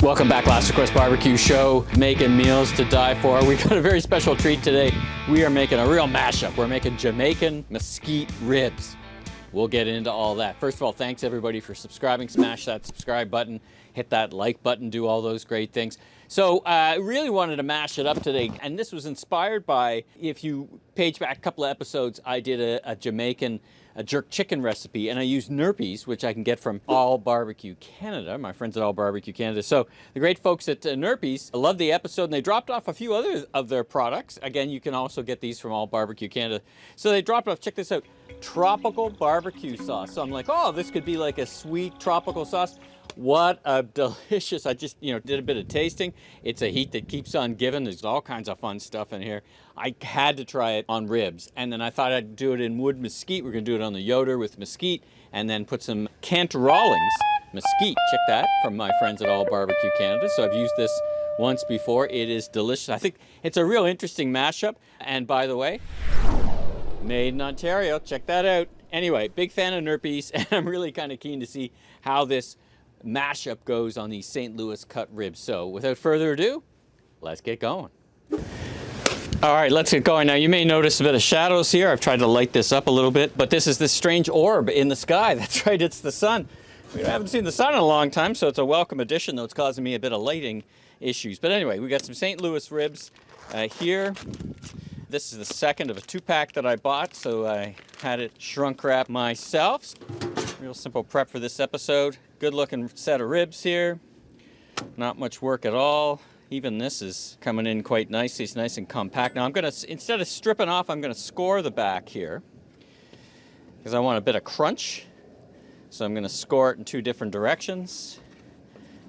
Welcome back, Last Request Barbecue Show, making meals to die for. We got a very special treat today. We are making a real mashup. We're making Jamaican mesquite ribs. We'll get into all that. First of all, thanks everybody for subscribing. Smash that subscribe button, hit that like button, do all those great things. So I really wanted to mash it up today, and this was inspired by, if you page back a couple of episodes, I did a Jamaican jerk chicken recipe, and I used Nerpies, which I can get from All Barbecue Canada, my friends at All Barbecue Canada. So the great folks at Nerpies loved the episode, and they dropped off a few other of their products. Again, you can also get these from All Barbecue Canada. So they dropped off, check this out, tropical barbecue sauce. So I'm like, oh, this could be like a sweet tropical sauce. What a delicious, I just, did a bit of tasting. It's a heat that keeps on giving. There's all kinds of fun stuff in here. I had to try it on ribs, and then I thought I'd do it in wood mesquite. We're gonna do it on the Yoder with mesquite, and then put some Kent Rollins mesquite. Check that, from my friends at All Barbecue Canada. So I've used this once before. It is delicious. I think it's a real interesting mashup. And by the way, made in Ontario, check that out. Anyway, big fan of Nerpies, and I'm really kind of keen to see how this mashup goes on these St. Louis cut ribs. So without further ado, let's get going. All right, let's get going. Now you may notice a bit of shadows here. I've tried to light this up a little bit, but this is this strange orb in the sky. That's right, it's the sun. We haven't seen the sun in a long time, so it's a welcome addition, though it's causing me a bit of lighting issues. But anyway, we got some St. Louis ribs here. This is the second of a 2-pack that I bought, so I had it shrunk wrap myself. Real simple prep for this episode. Good looking set of ribs here. Not much work at all. Even this is coming in quite nicely. It's nice and compact. Now I'm gonna, instead of stripping off, I'm gonna score the back here because I want a bit of crunch. So I'm gonna score it in 2 different directions,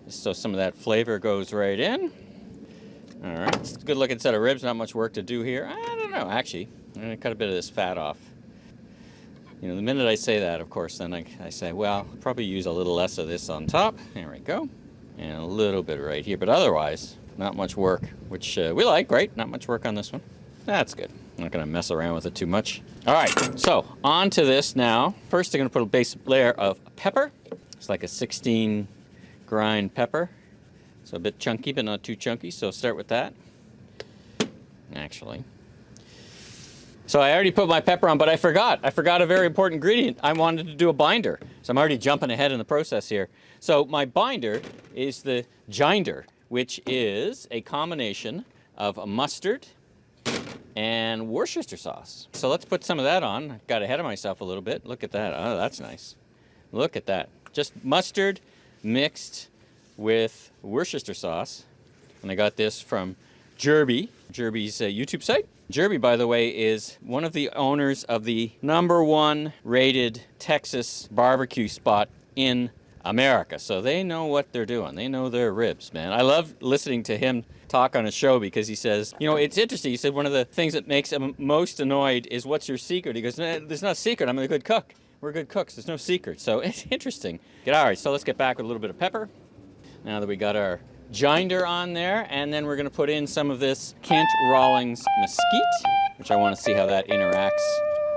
just so some of that flavor goes right in. All right, it's a good looking set of ribs. Not much work to do here. I don't know, actually. I'm gonna cut a bit of this fat off. The minute I say that, of course, then I say, well, I'll probably use a little less of this on top. There we go. And a little bit right here, but otherwise, not much work, which we like, right? Not much work on this one. That's good. I'm not gonna mess around with it too much. All right, so on to this now. First, I'm gonna put a base layer of pepper. It's like a 16 grind pepper. So a bit chunky, but not too chunky, so start with that, actually. So I already put my pepper on, but I forgot a very important ingredient. I wanted to do a binder. So I'm already jumping ahead in the process here. So my binder is the ginder, which is a combination of mustard and Worcestershire sauce. So let's put some of that on. I got ahead of myself a little bit. Look at that. Oh, that's nice. Look at that. Just mustard mixed with Worcestershire sauce. And I got this from Jerby's YouTube site. Jerby, by the way, is one of the owners of the #1 rated Texas barbecue spot in America. So they know what they're doing. They know their ribs, man. I love listening to him talk on a show because he says, it's interesting. He said one of the things that makes him most annoyed is, what's your secret? He goes, nah, there's no secret. I'm a good cook. We're good cooks. There's no secret. So it's interesting. All right, so let's get back with a little bit of pepper. Now that we got our ginder on there, and then we're going to put in some of this Kent Rollins mesquite, which I want to see how that interacts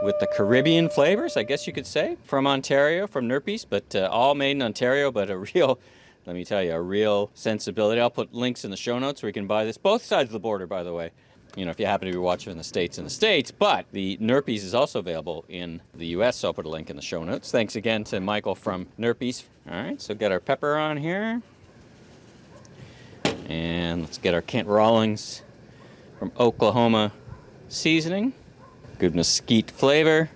with the Caribbean flavors, I guess you could say, from Ontario, from Nerpies, but all made in Ontario, but a real, let me tell you, a real sensibility. I'll put links in the show notes where you can buy this, both sides of the border, by the way. If you happen to be watching in the States, but the Nerpies is also available in the US, so I'll put a link in the show notes. Thanks again to Michael from Nerpies. All right, so get our pepper on here. And let's get our Kent Rollins from Oklahoma seasoning. Good mesquite flavor.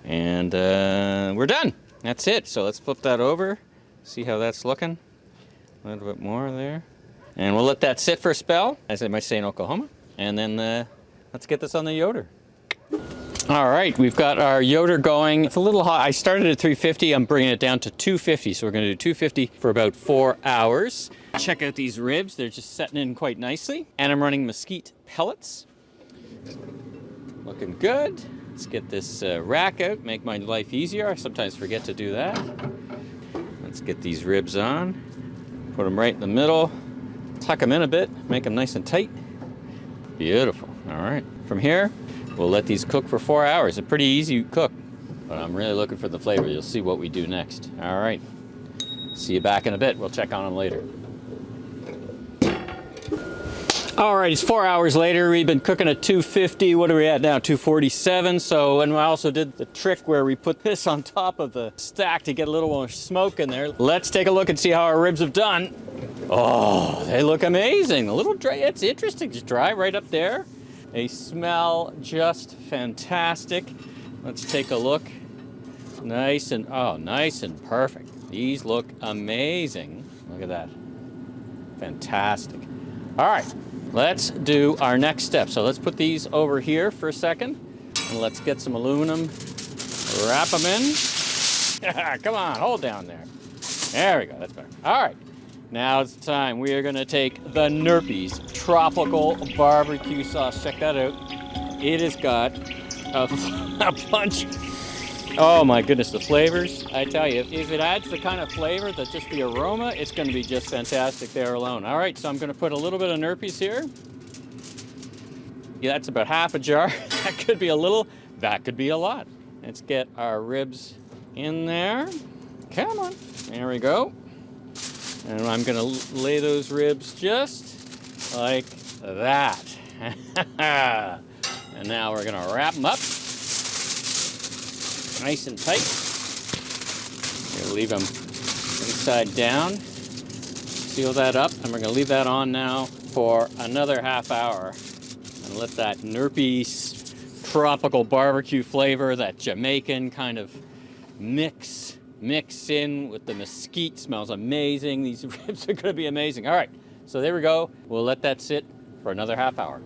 And we're done. That's it. So let's flip that over. See how that's looking. A little bit more there. And we'll let that sit for a spell, as I might say in Oklahoma. And then let's get this on the Yoder. All right, we've got our Yoder going. It's a little hot. I started at 350. I'm bringing it down to 250. So we're going to do 250 for about 4 hours. Check out these ribs. They're just setting in quite nicely. And I'm running mesquite pellets. Looking good. Let's get this rack out, make my life easier. I sometimes forget to do that. Let's get these ribs on. Put them right in the middle. Tuck them in a bit, make them nice and tight. Beautiful. All right. From here, we'll let these cook for 4 hours. A pretty easy cook, but I'm really looking for the flavor. You'll see what we do next. All right. See you back in a bit. We'll check on them later. All right, it's 4 hours later. We've been cooking at 250. What are we at now? 247. So, and I also did the trick where we put this on top of the stack to get a little more smoke in there. Let's take a look and see how our ribs have done. Oh, they look amazing. A little dry. It's interesting. Just dry right up there. They smell just fantastic. Let's take a look. Nice and perfect. These look amazing. Look at that. Fantastic. All right. Let's do our next step. So let's put these over here for a second, and let's get some aluminum, wrap them in. Come on, hold down there. There we go, that's better. All right, now it's time. We are gonna take the Nerpy's Tropical Barbecue Sauce. Check that out. It has got a bunch. Oh my goodness, the flavors. I tell you, if it adds the kind of flavor that just the aroma, it's gonna be just fantastic there alone. All right, so I'm gonna put a little bit of Nerpy's here. Yeah, that's about half a jar. That could be a little, that could be a lot. Let's get our ribs in there. Come on, there we go. And I'm gonna lay those ribs just like that. And now we're gonna wrap them up. Nice and tight. We're gonna leave them inside down. Seal that up, and we're gonna leave that on now for another half hour and let that Nerpy's tropical barbecue flavor, that Jamaican kind of mix in with the mesquite. Smells amazing. These ribs are gonna be amazing. All right, so there we go. We'll let that sit for another half hour.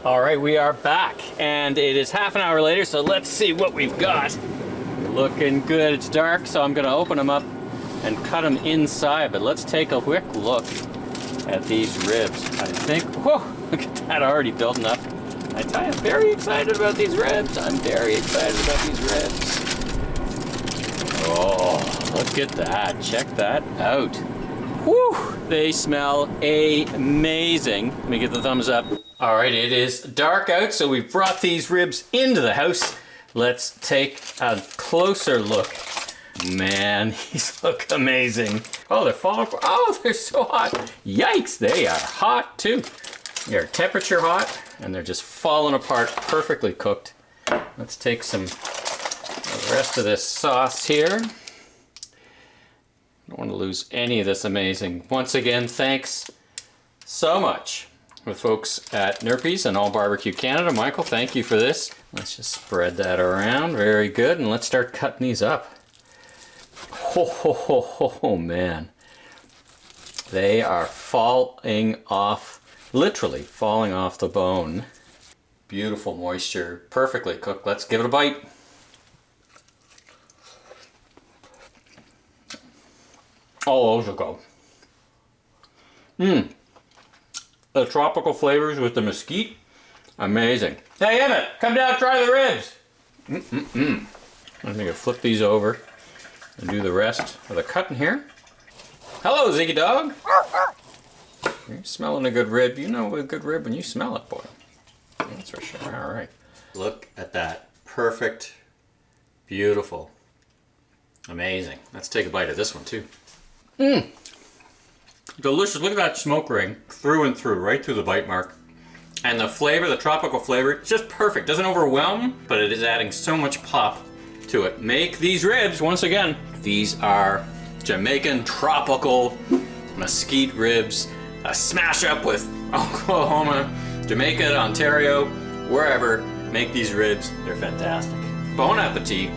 All right, we are back, and it is half an hour later, so let's see what we've got. Looking good. It's dark, so I'm gonna open them up and cut them inside, but let's take a quick look at these ribs. I think, whoa, look at that, already building up. I tell you, I'm very excited about these ribs. I'm very excited about these ribs. Oh, look at that. Check that out. Whew, they smell amazing. Let me give the thumbs up. All right, it is dark out, so we've brought these ribs into the house. Let's take a closer look. Man, these look amazing. Oh, they're falling apart. Oh, they're so hot. Yikes, they are hot too. They're temperature hot, and they're just falling apart, perfectly cooked. Let's take some of the rest of this sauce here. Don't want to lose any of this amazing. Once again, thanks so much with folks at Nerpy's and All Barbecue Canada. Michael, thank you for this. Let's just spread that around. Very good. And let's start cutting these up. Oh, man. They are falling off, literally falling off the bone. Beautiful moisture, perfectly cooked. Let's give it a bite. Oh, those are good. The tropical flavors with the mesquite, amazing. Hey Emmett, come down and try the ribs. I'm gonna flip these over and do the rest of the cutting here. Hello, Ziggy dog. You're smelling a good rib. You know a good rib when you smell it, boy. That's for sure. All right. Look at that. Perfect. Beautiful. Amazing. Let's take a bite of this one too. Delicious. Look at that smoke ring through and through, right through the bite mark. And the flavor, the tropical flavor, it's just perfect. Doesn't overwhelm, but it is adding so much pop to it. Make these ribs, once again, these are Jamaican tropical mesquite ribs. A smash up with Oklahoma, Jamaica, Ontario, wherever. Make these ribs. They're fantastic. Bon appetit.